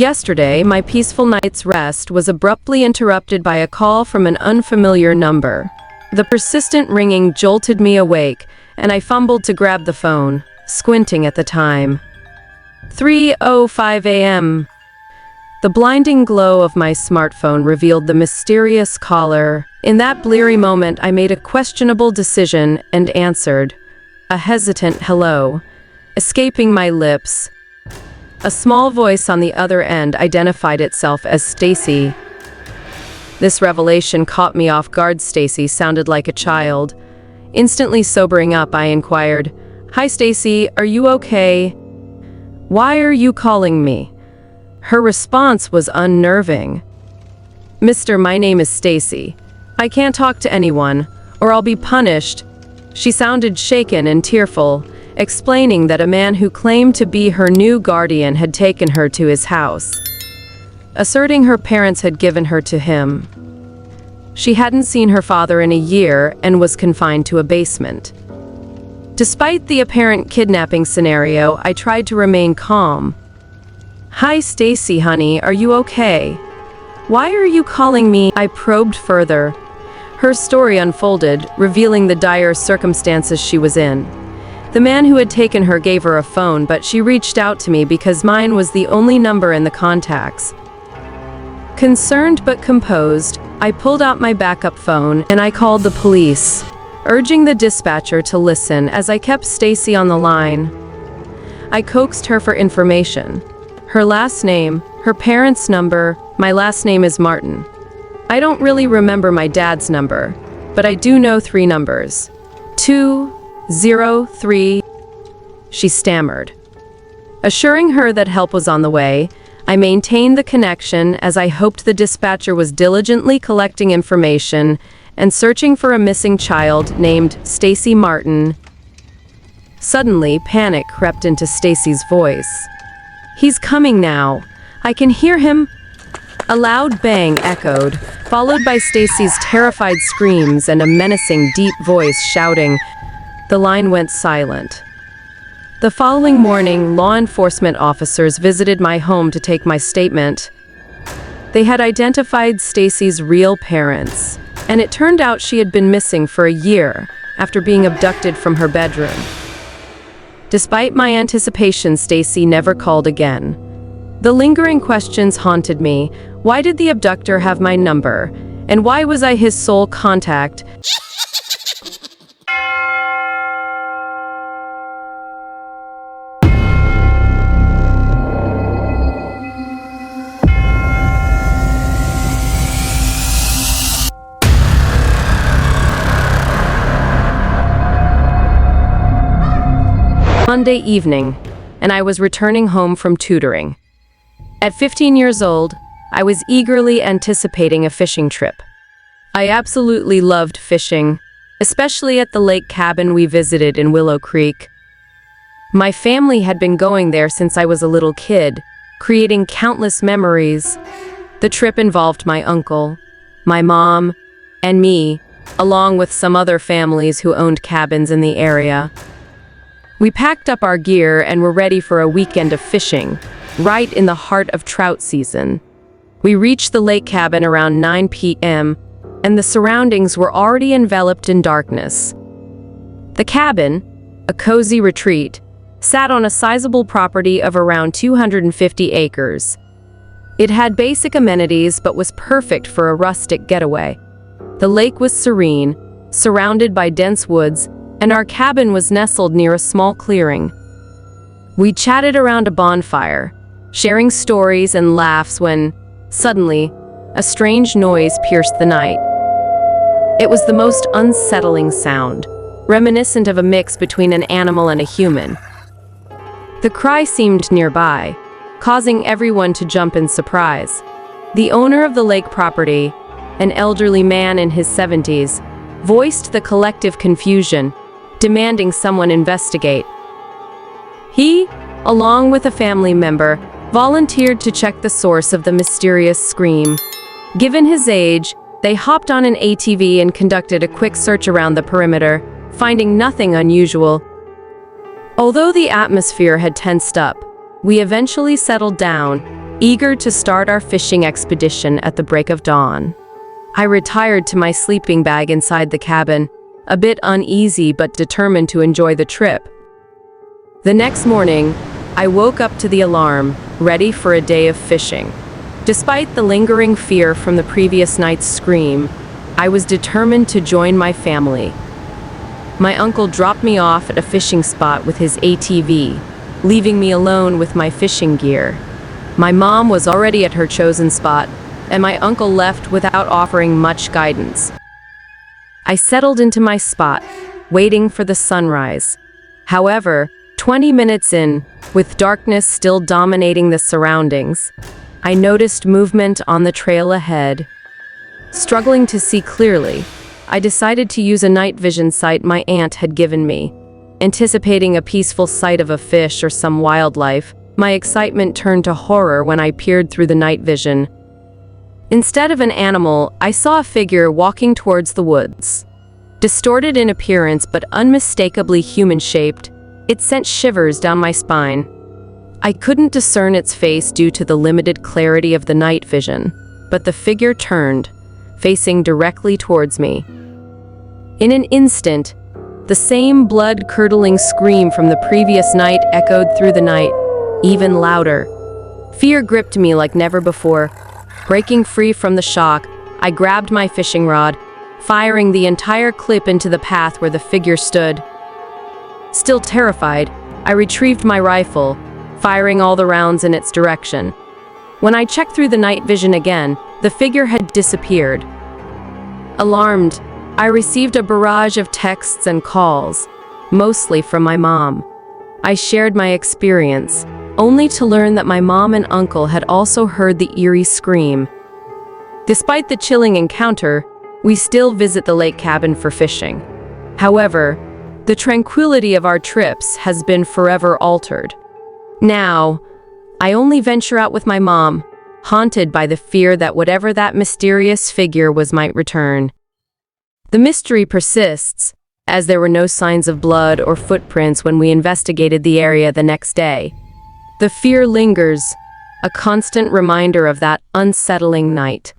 Yesterday, my peaceful night's rest was abruptly interrupted by a call from an unfamiliar number. The persistent ringing jolted me awake, and I fumbled to grab the phone, squinting at the time. 3:05 a.m. The blinding glow of my smartphone revealed the mysterious caller. In that bleary moment, I made a questionable decision and answered, a hesitant hello, escaping my lips. A small voice on the other end identified itself as Stacy. This revelation caught me off guard. Stacy sounded like a child. Instantly sobering up, I inquired, "Hi Stacy, are you okay? Why are you calling me?" Her response was unnerving. "Mister, my name is Stacy. I can't talk to anyone, or I'll be punished." She sounded shaken and tearful, explaining that a man who claimed to be her new guardian had taken her to his house, asserting her parents had given her to him. She hadn't seen her father in a year and was confined to a basement. Despite the apparent kidnapping scenario, I tried to remain calm. "Hi Stacy, honey, are you okay? Why are you calling me?" I probed further. Her story unfolded, revealing the dire circumstances she was in. The man who had taken her gave her a phone, but she reached out to me because mine was the only number in the contacts. Concerned but composed, I pulled out my backup phone and I called the police, urging the dispatcher to listen as I kept Stacy on the line. I coaxed her for information. Her last name, her parents' number. My last name is Martin. I don't really remember my dad's number, but I do know 3 numbers. 203. She stammered. Assuring her that help was on the way, I maintained the connection as I hoped the dispatcher was diligently collecting information and searching for a missing child named Stacy Martin. Suddenly, panic crept into Stacy's voice. "He's coming now. I can hear him." A loud bang echoed, followed by Stacy's terrified screams and a menacing deep voice shouting. The line went silent. The following morning, law enforcement officers visited my home to take my statement. They had identified Stacy's real parents, and it turned out she had been missing for a year after being abducted from her bedroom. Despite my anticipation, Stacy never called again. The lingering questions haunted me. Why did the abductor have my number? And why was I his sole contact? Monday evening, and I was returning home from tutoring. At 15 years old, I was eagerly anticipating a fishing trip. I absolutely loved fishing, especially at the lake cabin we visited in Willow Creek. My family had been going there since I was a little kid, creating countless memories. The trip involved my uncle, my mom, and me, along with some other families who owned cabins in the area. We packed up our gear and were ready for a weekend of fishing, right in the heart of trout season. We reached the lake cabin around 9 p.m., and the surroundings were already enveloped in darkness. The cabin, a cozy retreat, sat on a sizable property of around 250 acres. It had basic amenities but was perfect for a rustic getaway. The lake was serene, surrounded by dense woods, and our cabin was nestled near a small clearing. We chatted around a bonfire, sharing stories and laughs when, suddenly, a strange noise pierced the night. It was the most unsettling sound, reminiscent of a mix between an animal and a human. The cry seemed nearby, causing everyone to jump in surprise. The owner of the lake property, an elderly man in his 70s, voiced the collective confusion, demanding someone investigate. He, along with a family member, volunteered to check the source of the mysterious scream. Given his age, they hopped on an ATV and conducted a quick search around the perimeter, finding nothing unusual. Although the atmosphere had tensed up, we eventually settled down, eager to start our fishing expedition at the break of dawn. I retired to my sleeping bag inside the cabin, a bit uneasy but determined to enjoy the trip. The next morning, I woke up to the alarm, ready for a day of fishing. Despite the lingering fear from the previous night's scream, I was determined to join my family. My uncle dropped me off at a fishing spot with his ATV, leaving me alone with my fishing gear. My mom was already at her chosen spot, and my uncle left without offering much guidance. I settled into my spot, waiting for the sunrise. However, 20 minutes in, with darkness still dominating the surroundings, I noticed movement on the trail ahead. Struggling to see clearly, I decided to use a night vision sight my aunt had given me. Anticipating a peaceful sight of a fish or some wildlife, my excitement turned to horror when I peered through the night vision. Instead of an animal, I saw a figure walking towards the woods. Distorted in appearance but unmistakably human-shaped, it sent shivers down my spine. I couldn't discern its face due to the limited clarity of the night vision, but the figure turned, facing directly towards me. In an instant, the same blood-curdling scream from the previous night echoed through the night, even louder. Fear gripped me like never before. Breaking free from the shock, I grabbed my fishing rod, firing the entire clip into the path where the figure stood. Still terrified, I retrieved my rifle, firing all the rounds in its direction. When I checked through the night vision again, the figure had disappeared. Alarmed, I received a barrage of texts and calls, mostly from my mom. I shared my experience, only to learn that my mom and uncle had also heard the eerie scream. Despite the chilling encounter, we still visit the lake cabin for fishing. However, the tranquility of our trips has been forever altered. Now, I only venture out with my mom, haunted by the fear that whatever that mysterious figure was might return. The mystery persists, as there were no signs of blood or footprints when we investigated the area the next day. The fear lingers, a constant reminder of that unsettling night.